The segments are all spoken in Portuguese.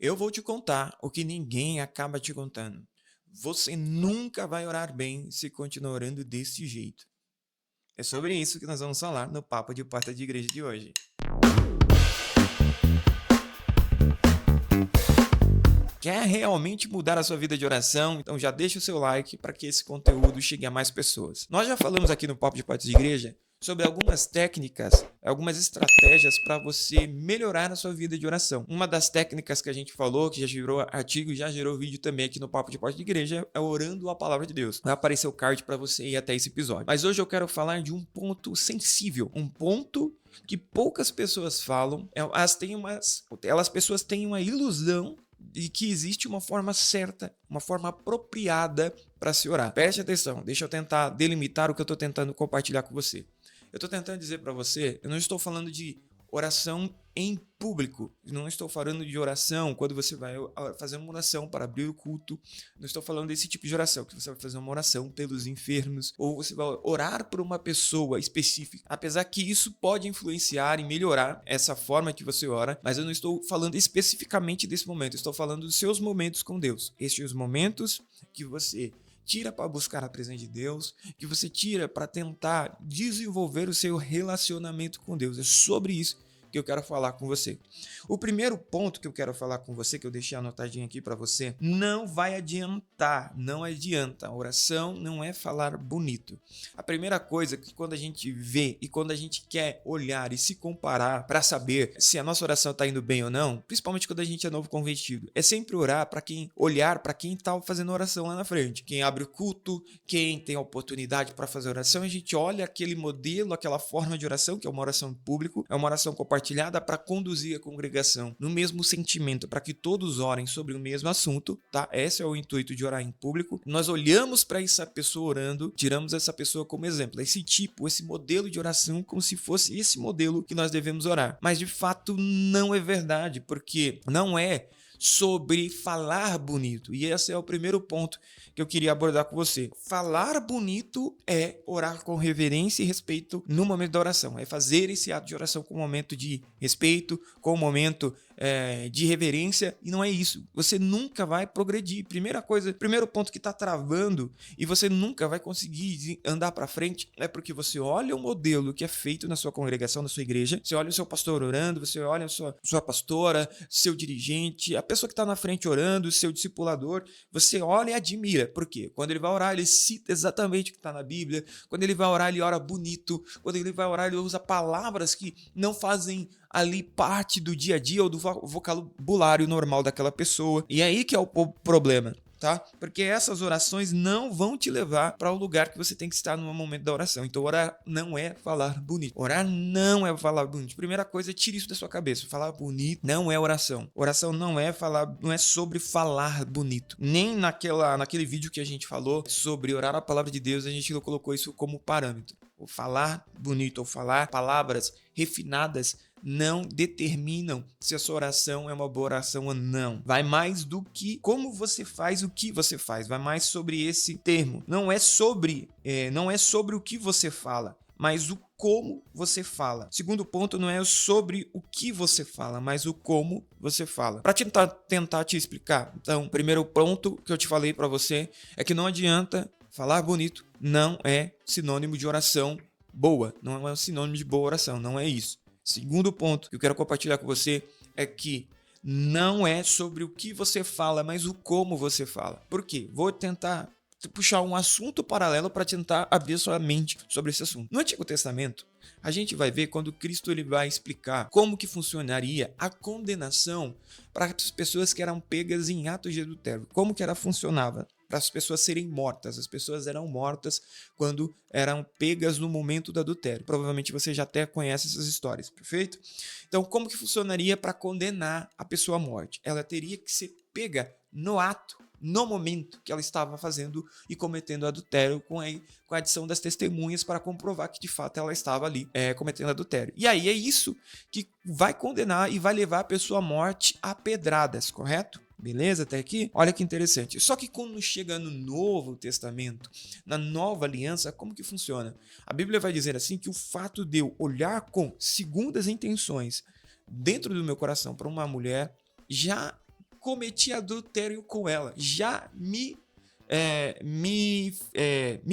Eu vou te contar o que ninguém acaba te contando. Você nunca vai orar bem se continuar orando desse jeito. É sobre isso que nós vamos falar no Papo de Porta de Igreja de hoje. Quer realmente mudar a sua vida de oração? Então já deixa o seu like para que esse conteúdo chegue a mais pessoas. Nós já falamos aqui no Papo de Porta de Igreja sobre algumas técnicas, algumas estratégias para você melhorar a sua vida de oração. Uma das técnicas que a gente falou, que já gerou artigo, já gerou vídeo também aqui no Papo de Porta de Igreja, é orando a palavra de Deus. Vai aparecer o card para você ir até esse episódio. Mas hoje eu quero falar de um ponto sensível, um ponto que poucas pessoas falam. Elas pessoas têm uma ilusão de que existe uma forma certa, uma forma apropriada para se orar. Preste atenção, deixa eu tentar delimitar o que eu estou tentando compartilhar com você. Eu estou tentando dizer para você, eu não estou falando de oração em público, não estou falando de oração quando você vai fazer uma oração para abrir o culto, não estou falando desse tipo de oração, que você vai fazer uma oração pelos enfermos, ou você vai orar por uma pessoa específica, apesar que isso pode influenciar e melhorar essa forma que você ora, mas eu não estou falando especificamente desse momento, eu estou falando dos seus momentos com Deus, estes momentos que você tira para buscar a presença de Deus, que você tira para tentar desenvolver o seu relacionamento com Deus. É sobre isso que eu quero falar com você. O primeiro ponto que eu quero falar com você, que eu deixei anotadinho aqui para você, não vai adiantar, não adianta. A oração não é falar bonito. A primeira coisa que quando a gente vê e quando a gente quer olhar e se comparar para saber se a nossa oração está indo bem ou não, principalmente quando a gente é novo convertido, é sempre olhar para quem está fazendo oração lá na frente. Quem abre o culto, quem tem a oportunidade para fazer oração, a gente olha aquele modelo, aquela forma de oração, que é uma oração pública, é uma oração compartilhada para conduzir a congregação no mesmo sentimento, para que todos orem sobre o mesmo assunto, tá? Esse é o intuito de orar em público. Nós olhamos para essa pessoa orando, tiramos essa pessoa como exemplo, esse modelo de oração como se fosse esse modelo que nós devemos orar. Mas de fato não é verdade, porque não é sobre falar bonito. E esse é o primeiro ponto que eu queria abordar com você. Falar bonito é orar com reverência e respeito no momento da oração. É fazer esse ato de oração com um momento de respeito, com um momento de reverência, e não é isso. Você nunca vai progredir. Primeiro ponto que está travando e você nunca vai conseguir andar para frente é porque você olha o modelo que é feito na sua congregação, na sua igreja, você olha o seu pastor orando, você olha a sua pastora, seu dirigente, a pessoa que está na frente orando, o seu discipulador, você olha e admira. Por quê? Quando ele vai orar, ele cita exatamente o que está na Bíblia. Quando ele vai orar, ele ora bonito. Quando ele vai orar, ele usa palavras que não fazem ali parte do dia a dia ou do vocabulário normal daquela pessoa. E é aí que é o problema, tá? Porque essas orações não vão te levar para o lugar que você tem que estar no momento da oração. Então orar não é falar bonito. Orar não é falar bonito. Primeira coisa, tire isso da sua cabeça. Falar bonito não é oração. Oração não é sobre falar bonito. Nem naquele vídeo que a gente falou sobre orar a palavra de Deus, a gente não colocou isso como parâmetro. O falar bonito ou falar palavras refinadas não determinam se a sua oração é uma boa oração ou não. Vai mais do que como você faz o que você faz. Vai mais sobre esse termo. Não é sobre o que você fala, mas o como você fala. Segundo ponto, não é sobre o que você fala, mas o como você fala. Para tentar te explicar, então, o primeiro ponto que eu te falei para você é que não adianta falar bonito, não é sinônimo de oração boa, não é um sinônimo de boa oração, não é isso. Segundo ponto que eu quero compartilhar com você é que não é sobre o que você fala, mas o como você fala. Por quê? Vou tentar puxar um assunto paralelo para tentar abrir sua mente sobre esse assunto. No Antigo Testamento, a gente vai ver quando Cristo ele vai explicar como que funcionaria a condenação para as pessoas que eram pegas em atos de adultério. Como que ela funcionava? Para as pessoas serem mortas. As pessoas eram mortas quando eram pegas no momento do adultério. Provavelmente você já até conhece essas histórias, perfeito? Então, como que funcionaria para condenar a pessoa à morte? Ela teria que ser pega no ato, no momento que ela estava fazendo e cometendo adultério, com a adição das testemunhas para comprovar que de fato ela estava ali cometendo adultério. E aí é isso que vai condenar e vai levar a pessoa à morte a pedradas, correto? Beleza até aqui? Olha que interessante. Só que quando chega no Novo Testamento, na Nova Aliança, como que funciona? A Bíblia vai dizer assim que o fato de eu olhar com segundas intenções dentro do meu coração para uma mulher já cometi adultério com ela, já me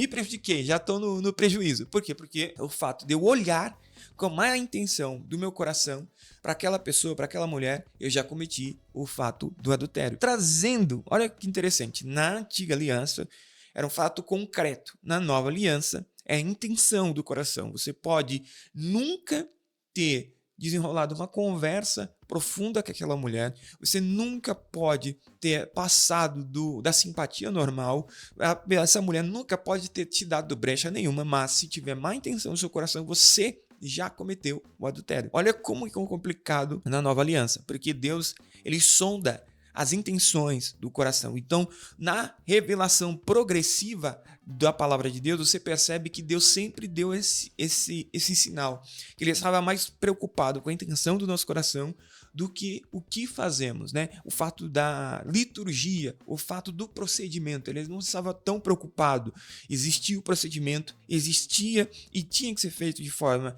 prejudiquei, já estou no prejuízo. Por quê? Porque o fato de eu olhar com má intenção do meu coração para aquela pessoa, para aquela mulher, eu já cometi o fato do adultério. Trazendo, olha que interessante, na antiga aliança era um fato concreto, na nova aliança é a intenção do coração. Você pode nunca ter desenrolado uma conversa profunda com aquela mulher, você nunca pode ter passado da simpatia normal, essa mulher nunca pode ter te dado brecha nenhuma, mas se tiver má intenção no seu coração, você já cometeu o adultério. Olha como é complicado na nova aliança, porque Deus, ele sonda as intenções do coração. Então, na revelação progressiva da palavra de Deus, você percebe que Deus sempre deu esse sinal, que ele estava mais preocupado com a intenção do nosso coração do que o que fazemos, né? O fato da liturgia, o fato do procedimento, ele não estava tão preocupado. Existia o procedimento, existia e tinha que ser feito de forma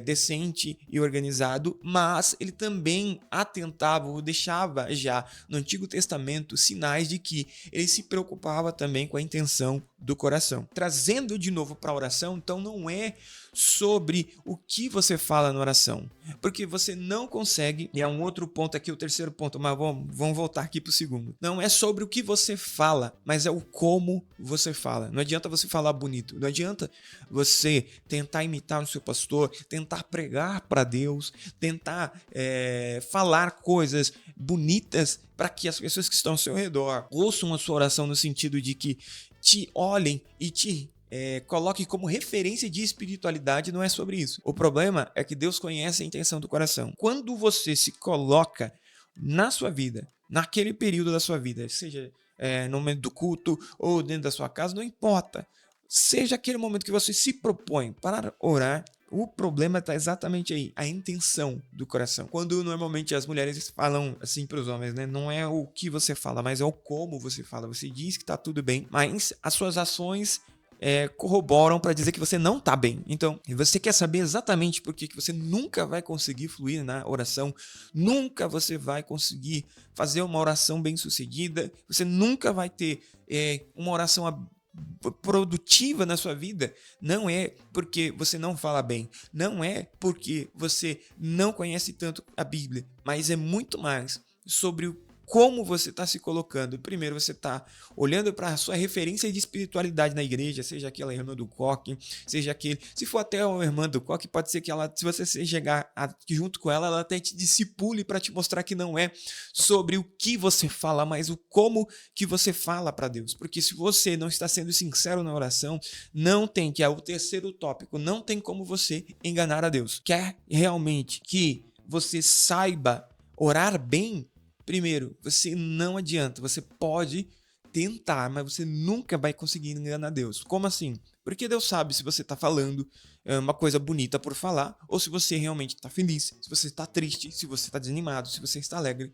decente e organizado, mas ele também atentava ou deixava já no Antigo Testamento sinais de que ele se preocupava também com a intenção do coração. Trazendo de novo para a oração, então não é sobre o que você fala na oração, porque você não consegue, e é um outro ponto aqui, o terceiro ponto, mas vamos voltar aqui para o segundo. Não é sobre o que você fala, mas é o como você fala. Não adianta você falar bonito, não adianta você tentar imitar o seu pastor, tentar pregar para Deus, tentar falar coisas bonitas para que as pessoas que estão ao seu redor ouçam a sua oração no sentido de que te olhem e te coloque como referência de espiritualidade. Não é sobre isso. O problema é que Deus conhece a intenção do coração. Quando você se coloca na sua vida, naquele período da sua vida, seja no momento do culto ou dentro da sua casa, não importa. Seja aquele momento que você se propõe para orar, o problema está exatamente aí, a intenção do coração. Quando normalmente as mulheres falam assim para os homens, né? Não é o que você fala, mas é o como você fala. Você diz que está tudo bem, mas as suas ações corroboram para dizer que você não está bem. Então, você quer saber exatamente por que você nunca vai conseguir fluir na oração, nunca você vai conseguir fazer uma oração bem sucedida, você nunca vai ter uma oração produtiva na sua vida. Não é porque você não fala bem, não é porque você não conhece tanto a Bíblia, mas é muito mais sobre como você está se colocando. Primeiro, você está olhando para a sua referência de espiritualidade na igreja, seja aquela irmã do coque, seja aquele... Se for até a irmã do coque, pode ser que ela, se você chegar junto com ela, ela até te discipule para te mostrar que não é sobre o que você fala, mas o como que você fala para Deus. Porque se você não está sendo sincero na oração, não tem, que é o terceiro tópico, não tem como você enganar a Deus. Quer realmente que você saiba orar bem? Primeiro, você não adianta, você pode tentar, mas você nunca vai conseguir enganar Deus. Como assim? Porque Deus sabe se você está falando uma coisa bonita por falar, ou se você realmente está feliz, se você está triste, se você está desanimado, se você está alegre.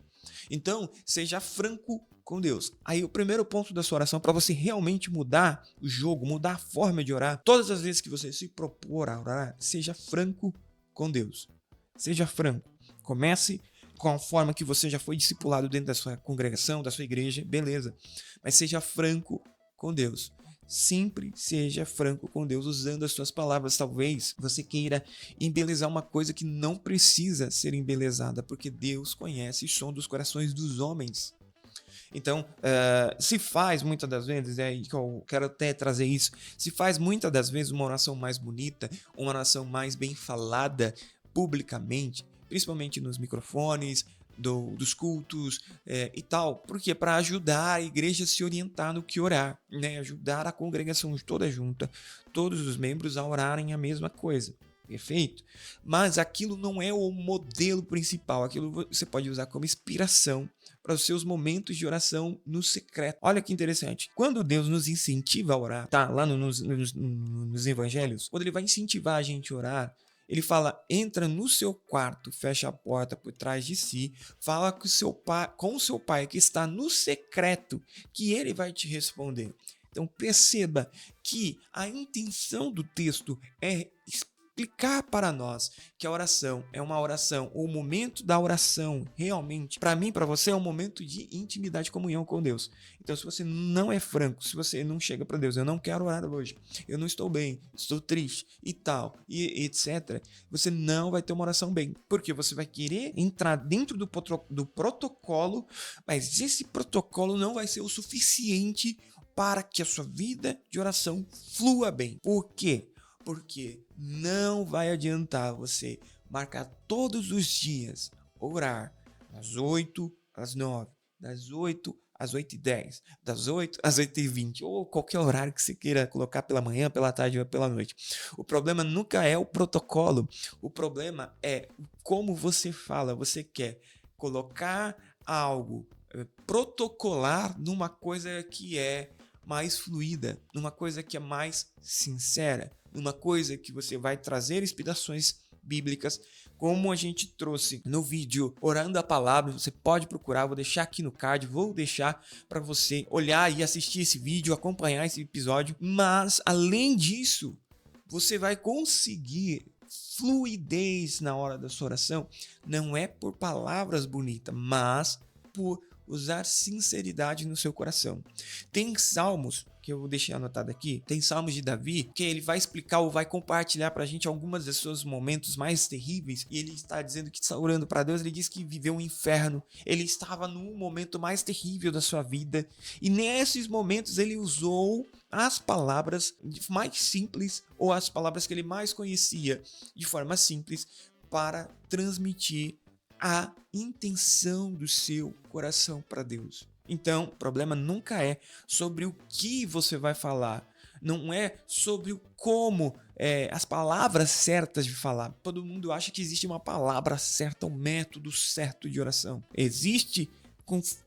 Então, seja franco com Deus. Aí o primeiro ponto da sua oração, para você realmente mudar o jogo, mudar a forma de orar, todas as vezes que você se propor a orar, seja franco com Deus. Seja franco. Comece com a forma que você já foi discipulado dentro da sua congregação, da sua igreja, beleza. Mas seja franco com Deus. Sempre seja franco com Deus, usando as suas palavras. Talvez você queira embelezar uma coisa que não precisa ser embelezada, porque Deus conhece o som dos corações dos homens. Então, se faz muitas das vezes, eu quero até trazer isso, se faz muitas das vezes uma oração mais bonita, uma oração mais bem falada publicamente, principalmente nos microfones, dos cultos e tal. Por quê? Para ajudar a igreja a se orientar no que orar, né? Ajudar a congregação toda junta, todos os membros a orarem a mesma coisa. Perfeito? Mas aquilo não é o modelo principal, aquilo você pode usar como inspiração para os seus momentos de oração no secreto. Olha que interessante. Quando Deus nos incentiva a orar, tá? Lá nos evangelhos, quando ele vai incentivar a gente a orar, ele fala, entra no seu quarto, fecha a porta por trás de si, fala com o seu pai que está no secreto, que ele vai te responder. Então perceba que a intenção do texto é explicar para nós que a oração é uma oração, o momento da oração, realmente, para mim, para você, é um momento de intimidade e comunhão com Deus. Então, se você não é franco, se você não chega para Deus, eu não quero orar hoje, eu não estou bem, estou triste e tal, e etc., você não vai ter uma oração bem, porque você vai querer entrar dentro do protocolo, mas esse protocolo não vai ser o suficiente para que a sua vida de oração flua bem. Por quê? Porque não vai adiantar você marcar todos os dias, orar das 8 às 9, das 8 às 8h10, das 8 às 8h20, ou qualquer horário que você queira colocar pela manhã, pela tarde ou pela noite. O problema nunca é o protocolo, o problema é como você fala. Você quer colocar algo protocolar numa coisa que é mais fluida, numa coisa que é mais sincera, numa coisa que você vai trazer inspirações bíblicas, como a gente trouxe no vídeo Orando a Palavra. Você pode procurar, vou deixar aqui no card, vou deixar para você olhar e assistir esse vídeo, acompanhar esse episódio. Mas, além disso, você vai conseguir fluidez na hora da sua oração, não é por palavras bonitas, mas por usar sinceridade no seu coração. Tem salmos, que eu deixei anotado aqui, tem salmos de Davi, que ele vai explicar ou vai compartilhar pra gente algumas dos seus momentos mais terríveis, e ele está dizendo que está orando para Deus. Ele diz que viveu um inferno, ele estava no momento mais terrível da sua vida, e nesses momentos ele usou as palavras mais simples, ou as palavras que ele mais conhecia de forma simples, para transmitir a intenção do seu coração para Deus. Então, o problema nunca é sobre o que você vai falar, não é sobre o como, as palavras certas de falar. Todo mundo acha que existe uma palavra certa, um método certo de oração. Existe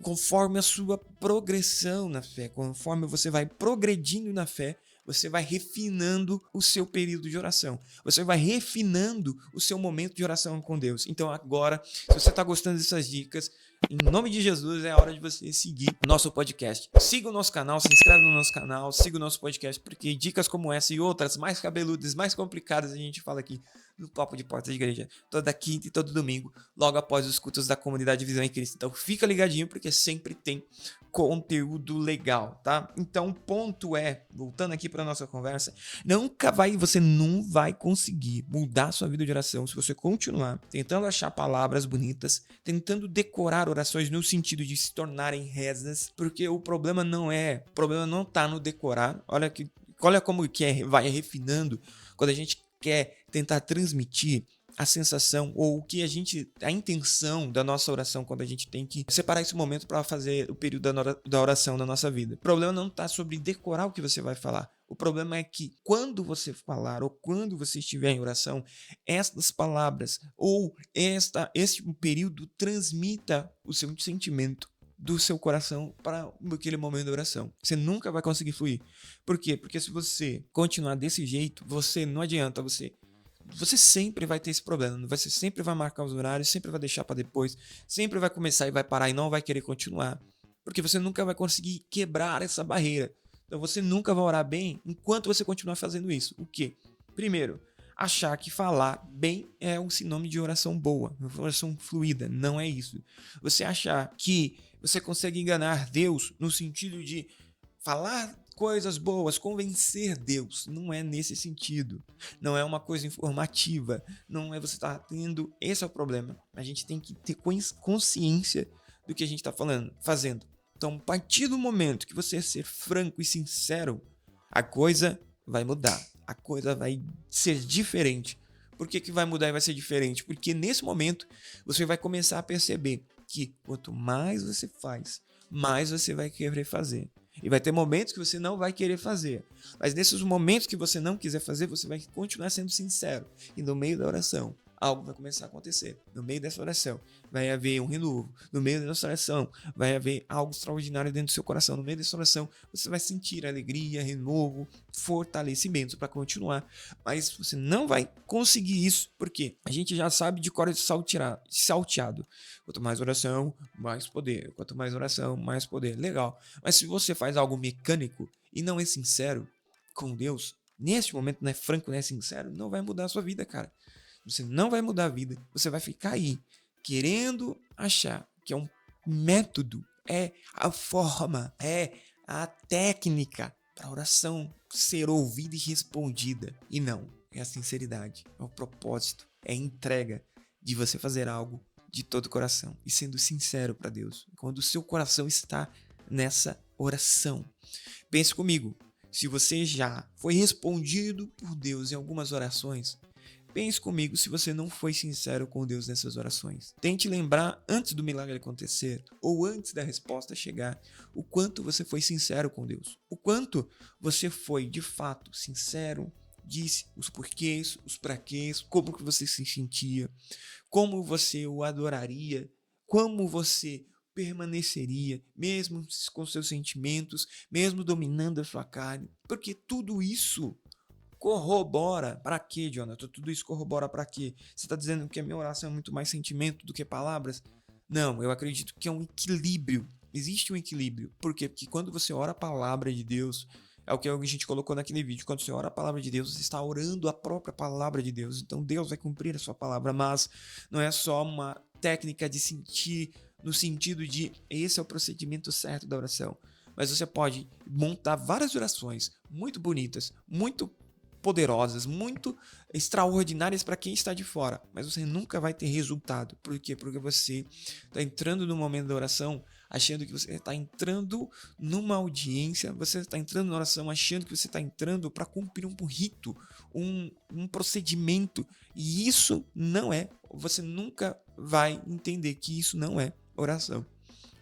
conforme a sua progressão na fé, conforme você vai progredindo na fé, você vai refinando o seu período de oração. Você vai refinando o seu momento de oração com Deus. Então agora, se você está gostando dessas dicas, em nome de Jesus, é a hora de você seguir o nosso podcast. Siga o nosso canal, se inscreve no nosso canal, siga o nosso podcast, porque dicas como essa e outras mais cabeludas, mais complicadas, a gente fala aqui no Papo de Porta de Igreja, toda quinta e todo domingo, logo após os cultos da comunidade Visão em Cristo. Então fica ligadinho, porque sempre tem conteúdo legal, tá? Então o ponto é, voltando aqui para nossa conversa, você não vai conseguir mudar a sua vida de oração se você continuar tentando achar palavras bonitas, tentando decorar orações no sentido de se tornarem rezas, porque o problema não tá no decorar. Olha como que vai refinando quando a gente quer tentar transmitir a sensação ou a intenção da nossa oração, quando a gente tem que separar esse momento para fazer o período da oração na nossa vida. O problema não está sobre decorar o que você vai falar. O problema é que quando você falar ou quando você estiver em oração, estas palavras ou este período transmita o seu sentimento do seu coração para aquele momento da oração. Você nunca vai conseguir fluir. Por quê? Porque se você continuar desse jeito, não adianta você sempre vai ter esse problema. Você sempre vai marcar os horários, sempre vai deixar para depois, sempre vai começar e vai parar e não vai querer continuar. Porque você nunca vai conseguir quebrar essa barreira. Então você nunca vai orar bem enquanto você continuar fazendo isso. O quê? Primeiro, achar que falar bem é um sinônimo de oração boa, uma oração fluida. Não é isso. Você achar que você consegue enganar Deus no sentido de falar coisas boas, convencer Deus, não é nesse sentido. Não é uma coisa informativa, não é você estar tendo. Esse é o problema. A gente tem que ter consciência do que a gente está fazendo. Então, a partir do momento que você ser franco e sincero, a coisa vai mudar, a coisa vai ser diferente. Por que vai mudar e vai ser diferente? Porque nesse momento você vai começar a perceber que quanto mais você faz, mais você vai querer fazer. E vai ter momentos que você não vai querer fazer. Mas nesses momentos que você não quiser fazer, você vai continuar sendo sincero. E no meio da oração, algo vai começar a acontecer. No meio dessa oração, vai haver um renovo. No meio dessa oração, vai haver algo extraordinário dentro do seu coração. No meio dessa oração, você vai sentir alegria, renovo, fortalecimento para continuar. Mas você não vai conseguir isso, porque a gente já sabe de cor salteado. Quanto mais oração, mais poder. Quanto mais oração, mais poder. Legal. Mas se você faz algo mecânico e não é sincero com Deus, neste momento não é franco, não é sincero, não vai mudar a sua vida, cara. Você não vai mudar a vida. Você vai ficar aí querendo achar que é um método, é a forma, é a técnica para a oração ser ouvida e respondida. E não, é a sinceridade, é o propósito, é a entrega de você fazer algo de todo o coração e sendo sincero para Deus. Quando o seu coração está nessa oração. Pense comigo, se você já foi respondido por Deus em algumas orações, pense comigo se você não foi sincero com Deus nessas orações. Tente lembrar antes do milagre acontecer ou antes da resposta chegar, o quanto você foi sincero com Deus. O quanto você foi, de fato, sincero, disse os porquês, os praquês, como que você se sentia, como você o adoraria, como você permaneceria, mesmo com seus sentimentos, mesmo dominando a sua carne. Porque tudo isso corrobora para quê, Jonathan? Tudo isso corrobora para quê? Você está dizendo que a minha oração é muito mais sentimento do que palavras? Não, eu acredito que é um equilíbrio. Existe um equilíbrio. Por quê? Porque quando você ora a palavra de Deus, é o que a gente colocou naquele vídeo. Quando você ora a palavra de Deus, você está orando a própria palavra de Deus. Então Deus vai cumprir a sua palavra, mas não é só uma técnica de sentir no sentido de esse é o procedimento certo da oração. Mas você pode montar várias orações muito bonitas, muito poderosas, muito extraordinárias para quem está de fora, mas você nunca vai ter resultado. Por quê? Porque você está entrando no momento da oração achando que você está entrando numa audiência, você está entrando na oração achando que você está entrando para cumprir um rito, um procedimento, e isso não é, você nunca vai entender que isso não é oração.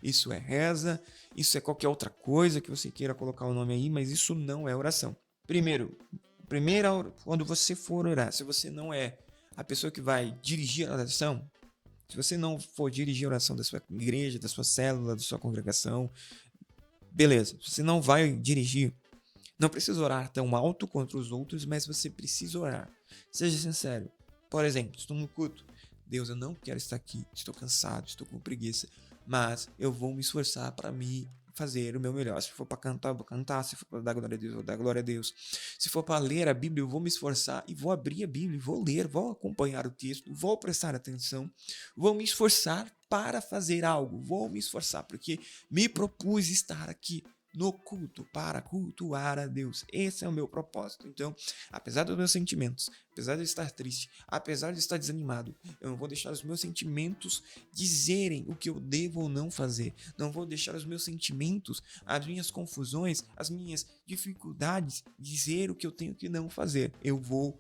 Isso é reza, isso é qualquer outra coisa que você queira colocar o nome aí, mas isso não é oração. Primeiro, quando você for orar, se você não é a pessoa que vai dirigir a oração, se você não for dirigir a oração da sua igreja, da sua célula, da sua congregação, beleza, você não vai dirigir, não precisa orar tão alto contra os outros, mas você precisa orar. Seja sincero. Por exemplo, estou no culto. Deus, eu não quero estar aqui, estou cansado, estou com preguiça, mas eu vou me esforçar para me fazer o meu melhor. Se for para cantar, eu vou cantar. Se for para dar glória a Deus, eu vou dar glória a Deus. Se for para ler a Bíblia, eu vou me esforçar e vou abrir a Bíblia, vou ler, vou acompanhar o texto, vou prestar atenção, vou me esforçar para fazer algo, vou me esforçar, porque me propus estar aqui no culto para cultuar a Deus. Esse é o meu propósito. Então, apesar dos meus sentimentos, apesar de estar triste, apesar de estar desanimado, eu não vou deixar os meus sentimentos dizerem o que eu devo ou não fazer. Não vou deixar os meus sentimentos, as minhas confusões, as minhas dificuldades dizer o que eu tenho que não fazer. Eu vou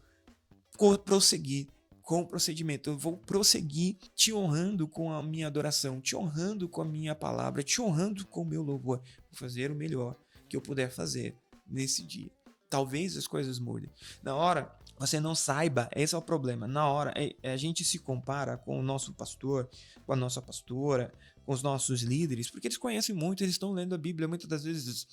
prosseguir com o procedimento, eu vou prosseguir te honrando com a minha adoração, te honrando com a minha palavra, te honrando com o meu louvor. Vou fazer o melhor que eu puder fazer nesse dia. Talvez as coisas mudem. Na hora, você não saiba, esse é o problema. Na hora, a gente se compara com o nosso pastor, com a nossa pastora, com os nossos líderes, porque eles conhecem muito, eles estão lendo a Bíblia muitas das vezes,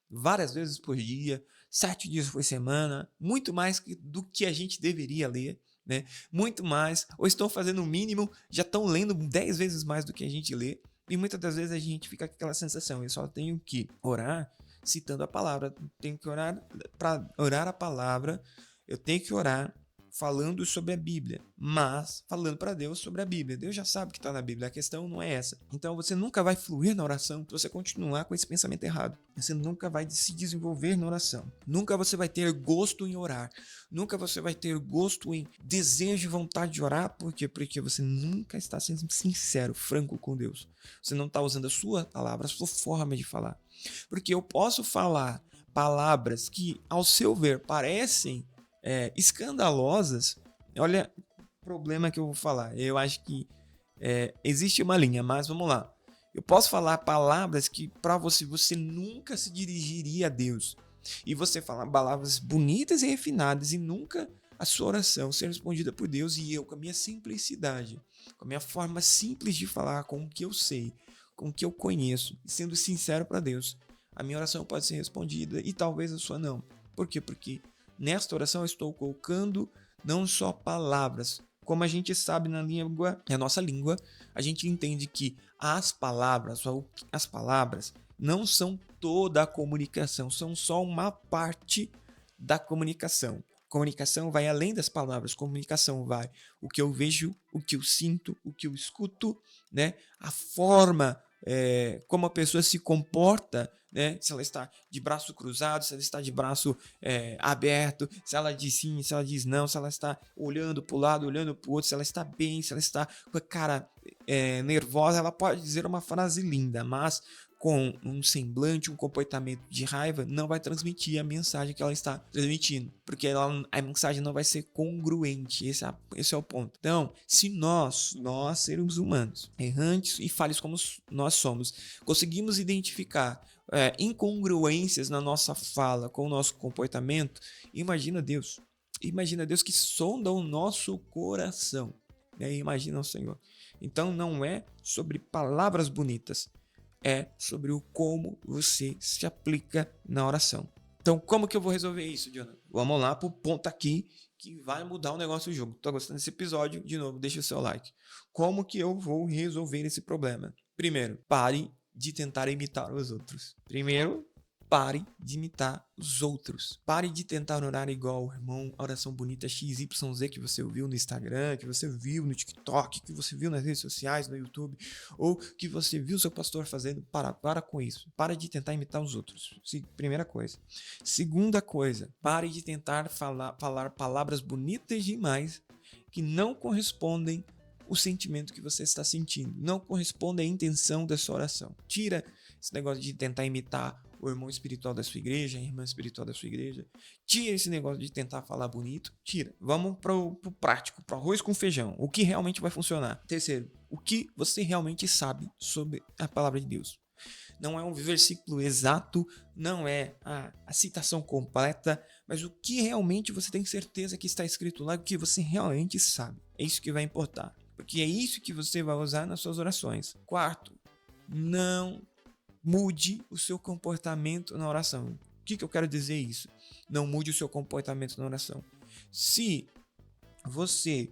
várias vezes por dia, 7 dias por semana, muito mais do que a gente deveria ler. Né? Muito mais, ou estão fazendo o mínimo, já estão lendo 10 vezes mais do que a gente lê, e muitas das vezes a gente fica com aquela sensação, eu só tenho que orar citando a palavra, tenho que orar para orar a palavra, eu tenho que orar falando sobre a Bíblia, mas falando para Deus sobre a Bíblia. Deus já sabe o que está na Bíblia, a questão não é essa. Então você nunca vai fluir na oração se você continuar com esse pensamento errado. Você nunca vai se desenvolver na oração. Nunca você vai ter gosto em orar. Nunca você vai ter gosto em desejo e vontade de orar. Por quê? Porque você nunca está sendo sincero, franco com Deus. Você não está usando a sua palavra, a sua forma de falar. Porque eu posso falar palavras que, ao seu ver, parecem escandalosas. Olha o problema que eu vou falar. Eu acho que existe uma linha, mas vamos lá. Eu posso falar palavras que para você nunca se dirigiria a Deus. E você falar palavras bonitas e refinadas e nunca a sua oração ser respondida por Deus, e eu, com a minha simplicidade, com a minha forma simples de falar, com o que eu sei, com o que eu conheço, sendo sincero para Deus, a minha oração pode ser respondida e talvez a sua não. Por quê? Porque nesta oração eu estou colocando não só palavras, como a gente sabe na nossa língua, a gente entende que as palavras não são toda a comunicação, são só uma parte da comunicação. Comunicação vai além das palavras, comunicação vai o que eu vejo, o que eu sinto, o que eu escuto, né? A forma como a pessoa se comporta, né? Se ela está de braço cruzado, se ela está de braço aberto, se ela diz sim, se ela diz não, se ela está olhando para o lado, olhando para o outro, se ela está bem, se ela está com a cara nervosa, ela pode dizer uma frase linda, mas com um semblante, um comportamento de raiva, não vai transmitir a mensagem que ela está transmitindo, porque a mensagem não vai ser congruente. Esse é o ponto. Então, se nós seres humanos, errantes e falhos como nós somos, conseguimos identificar incongruências na nossa fala com o nosso comportamento, imagina Deus. Imagina Deus que sonda o nosso coração. Imagina o Senhor. Então, não é sobre palavras bonitas, é sobre o como você se aplica na oração. Então, como que eu vou resolver isso, Jonathan? Vamos lá pro ponto aqui que vai mudar o negócio do jogo. Tô gostando desse episódio? De novo, deixa o seu like. Como que eu vou resolver esse problema? Primeiro, pare de tentar imitar os outros. Pare de imitar os outros. Pare de tentar orar igual o irmão, a oração bonita XYZ que você ouviu no Instagram, que você viu no TikTok, que você viu nas redes sociais, no YouTube, ou que você viu seu pastor fazendo. Para com isso. Pare de tentar imitar os outros. Primeira coisa. Segunda coisa, pare de tentar falar palavras bonitas demais que não correspondem ao sentimento que você está sentindo. Não correspondem à intenção da sua oração. Tira esse negócio de tentar imitar o irmão espiritual da sua igreja, a irmã espiritual da sua igreja. Tira esse negócio de tentar falar bonito. Tira. Vamos pro prático, pro arroz com feijão. O que realmente vai funcionar. Terceiro, o que você realmente sabe sobre a palavra de Deus. Não é um versículo exato, não é a citação completa, mas o que realmente você tem certeza que está escrito lá, o que você realmente sabe. É isso que vai importar. Porque é isso que você vai usar nas suas orações. Quarto, não mude o seu comportamento na oração. O que eu quero dizer isso? Não mude o seu comportamento na oração. Se você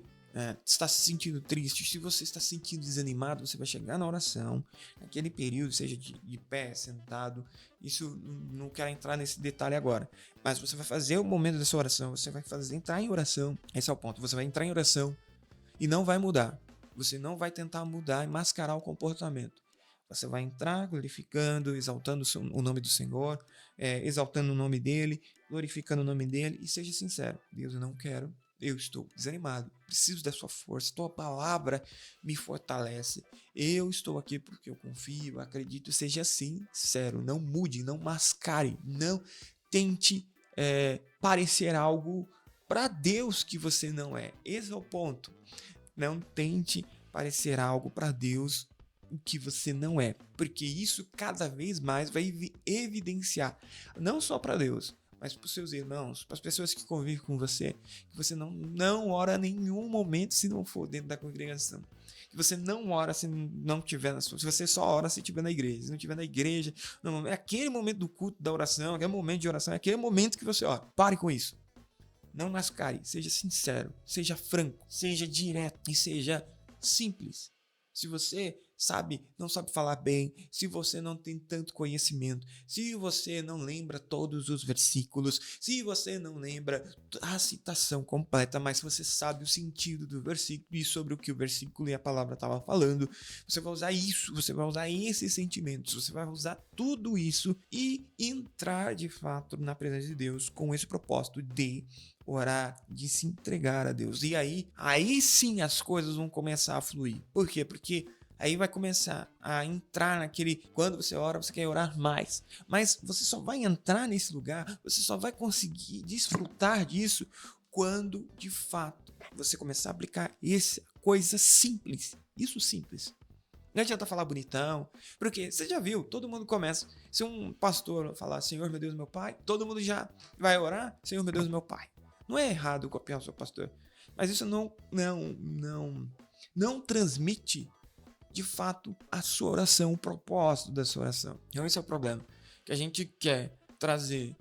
está se sentindo triste, se você está se sentindo desanimado, você vai chegar na oração, naquele período, seja de pé, sentado, isso não quero entrar nesse detalhe agora, mas você vai fazer o momento da sua oração, você vai entrar em oração, esse é o ponto, você vai entrar em oração e não vai mudar, você não vai tentar mudar e mascarar o comportamento. Você vai entrar glorificando, exaltando o nome do Senhor, exaltando o nome dele, glorificando o nome dele, e seja sincero, Deus, eu não quero, eu estou desanimado, preciso da sua força, tua palavra me fortalece, eu estou aqui porque eu confio, acredito, seja sincero, não mude, não mascare, não tente parecer algo para Deus que você não é, esse é o ponto, não tente parecer algo para Deus o que você não é, porque isso cada vez mais vai evidenciar, não só para Deus, mas para os seus irmãos, para as pessoas que convivem com você, que você não ora em nenhum momento se não for dentro da congregação, que você não ora se não tiver na sua, se você só ora se estiver na igreja, se não estiver na igreja, não, é aquele momento do culto da oração, aquele momento de oração, é aquele momento que você ora, pare com isso, não mascare, seja sincero, seja franco, seja direto e seja simples. Se você não sabe falar bem, se você não tem tanto conhecimento, se você não lembra todos os versículos, se você não lembra a citação completa, mas você sabe o sentido do versículo e sobre o que o versículo e a palavra estavam falando, você vai usar isso, você vai usar esses sentimentos, você vai usar tudo isso e entrar de fato na presença de Deus com esse propósito de orar, de se entregar a Deus. E aí sim as coisas vão começar a fluir. Por quê? Porque aí vai começar a entrar naquele... Quando você ora, você quer orar mais. Mas você só vai entrar nesse lugar, você só vai conseguir desfrutar disso quando, de fato, você começar a aplicar essa coisa simples. Isso simples. Não adianta falar bonitão, porque você já viu, todo mundo começa. Se um pastor falar, Senhor, meu Deus, meu Pai, todo mundo já vai orar, Senhor, meu Deus, meu Pai. Não é errado copiar o seu pastor, mas isso não transmite de fato a sua oração, o propósito da sua oração. Então esse é o problema, que a gente quer trazer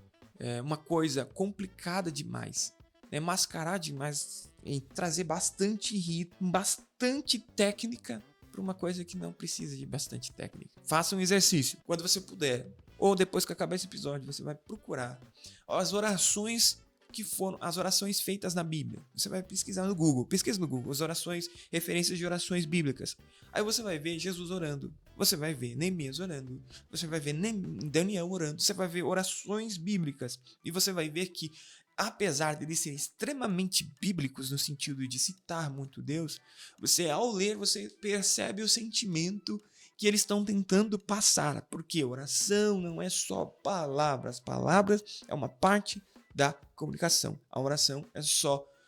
uma coisa complicada demais, mascarar demais e trazer bastante ritmo, bastante técnica para uma coisa que não precisa de bastante técnica. Faça um exercício, quando você puder, ou depois que acabar esse episódio, você vai procurar as orações as orações feitas na Bíblia. Você vai pesquisar no Google, pesquisa no Google, as orações, referências de orações bíblicas. Aí você vai ver Jesus orando, você vai ver Neemias orando, você vai ver Daniel orando, você vai ver orações bíblicas, e você vai ver que, apesar de eles serem extremamente bíblicos no sentido de citar muito Deus, você, ao ler, você percebe o sentimento que eles estão tentando passar, porque oração não é só palavras, palavras é uma parte da comunicação. A oração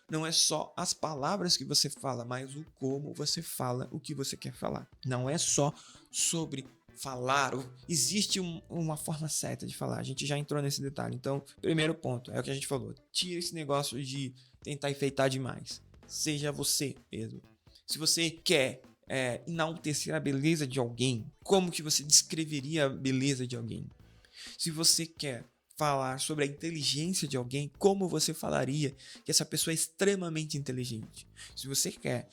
não é só as palavras que você fala, mas o como você fala o que você quer falar. Não é só sobre falar, existe uma forma certa de falar. A gente já entrou nesse detalhe. Então, primeiro ponto, é o que a gente falou. Tira esse negócio de tentar enfeitar demais. Seja você mesmo. Se você quer enaltecer a beleza de alguém, como que você descreveria a beleza de alguém? Se você quer falar sobre a inteligência de alguém, como você falaria que essa pessoa é extremamente inteligente? Se você quer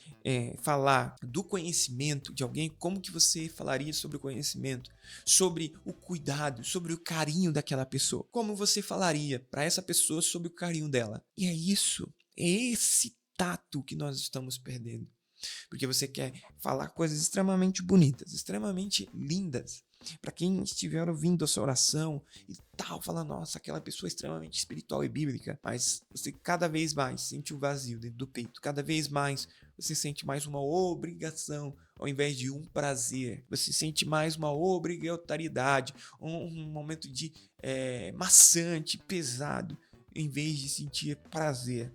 falar do conhecimento de alguém, como que você falaria sobre o conhecimento? Sobre o cuidado, sobre o carinho daquela pessoa? Como você falaria para essa pessoa sobre o carinho dela? E é esse tato que nós estamos perdendo. Porque você quer falar coisas extremamente bonitas, extremamente lindas, para quem estiver ouvindo a sua oração e tal, fala, nossa, aquela pessoa é extremamente espiritual e bíblica, mas você cada vez mais sente um vazio dentro do peito, cada vez mais você sente mais uma obrigação ao invés de um prazer, você sente mais uma obrigatoriedade, um momento de maçante, pesado, em vez de sentir prazer.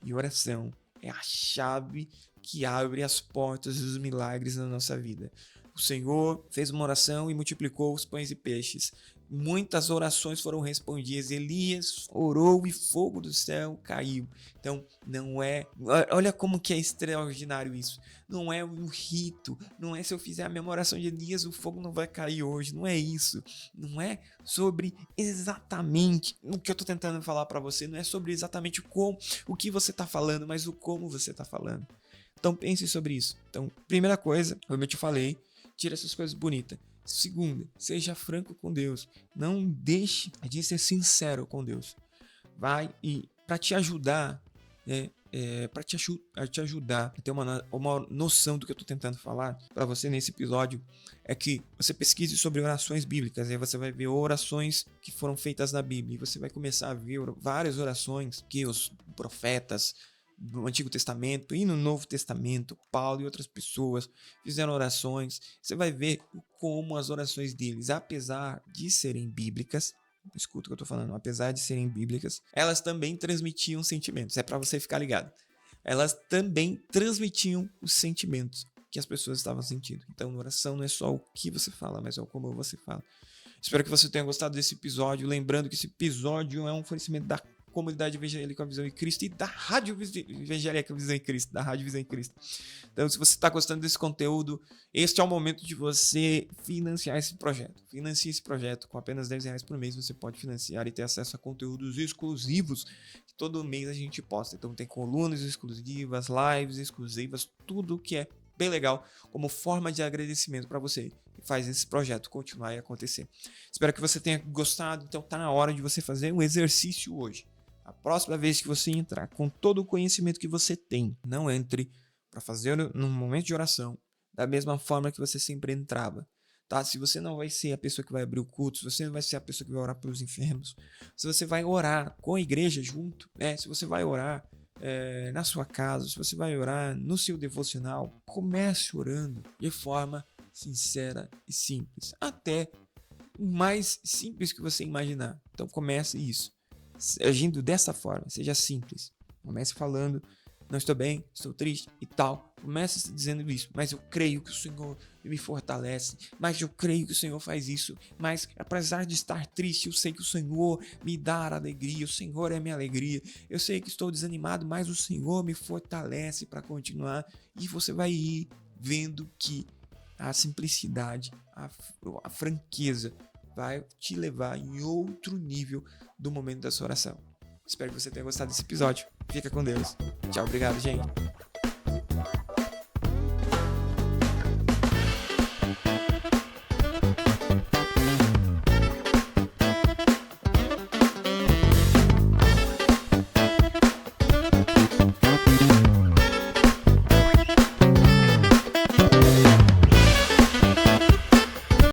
E oração é a chave que abre as portas dos milagres na nossa vida. O Senhor fez uma oração e multiplicou os pães e peixes. Muitas orações foram respondidas. Elias orou e fogo do céu caiu. Então, não é... Olha como que é extraordinário isso. Não é um rito. Não é se eu fizer a mesma oração de Elias, o fogo não vai cair hoje. Não é isso. Não é sobre exatamente o que eu estou tentando falar para você. Não é sobre exatamente o que você está falando, mas o como você está falando. Então, pense sobre isso. Então, primeira coisa, como eu te falei, tira essas coisas bonitas. Segunda, seja franco com Deus. Não deixe de ser sincero com Deus. Vai e para te ajudar, para te ajudar a ter uma noção do que eu estou tentando falar para você nesse episódio, é que você pesquise sobre orações bíblicas. Aí você vai ver orações que foram feitas na Bíblia. E você vai começar a ver várias orações que os profetas do Antigo Testamento e no Novo Testamento, Paulo e outras pessoas fizeram orações. Você vai ver como as orações deles, apesar de serem bíblicas, escuta o que eu estou falando, apesar de serem bíblicas, elas também transmitiam sentimentos. É para você ficar ligado. Elas também transmitiam os sentimentos que as pessoas estavam sentindo. Então, oração não é só o que você fala, mas é o como você fala. Espero que você tenha gostado desse episódio. Lembrando que esse episódio é um oferecimento da Comunidade Evangélica Visão em Cristo e da Rádio Evangélica Visão em Cristo, da Rádio Visão em Cristo. Então, se você está gostando desse conteúdo, este é o momento de você financiar esse projeto. Financie esse projeto com apenas R$10 por mês. Você pode financiar e ter acesso a conteúdos exclusivos que todo mês a gente posta. Então, tem colunas exclusivas, lives exclusivas, tudo que é bem legal como forma de agradecimento para você que faz esse projeto continuar e acontecer. Espero que você tenha gostado. Então, tá na hora de você fazer um exercício hoje. A próxima vez que você entrar com todo o conhecimento que você tem, não entre para fazer num momento de oração da mesma forma que você sempre entrava. Tá? Se você não vai ser a pessoa que vai abrir o culto, se você não vai ser a pessoa que vai orar pelos enfermos, se você vai orar com a igreja junto, se você vai orar na sua casa, se você vai orar no seu devocional, comece orando de forma sincera e simples. Até o mais simples que você imaginar. Então comece isso. Agindo dessa forma, seja simples. Comece falando, não estou bem, estou triste e tal. Comece dizendo isso, mas eu creio que o Senhor me fortalece, mas eu creio que o Senhor faz isso, mas apesar de estar triste, eu sei que o Senhor me dá alegria, o Senhor é minha alegria. Eu sei que estou desanimado, mas o Senhor me fortalece para continuar. E você vai ir vendo que a simplicidade, a franqueza vai te levar em outro nível do momento da sua oração. Espero que você tenha gostado desse episódio. Fica com Deus. Tchau, obrigado, gente.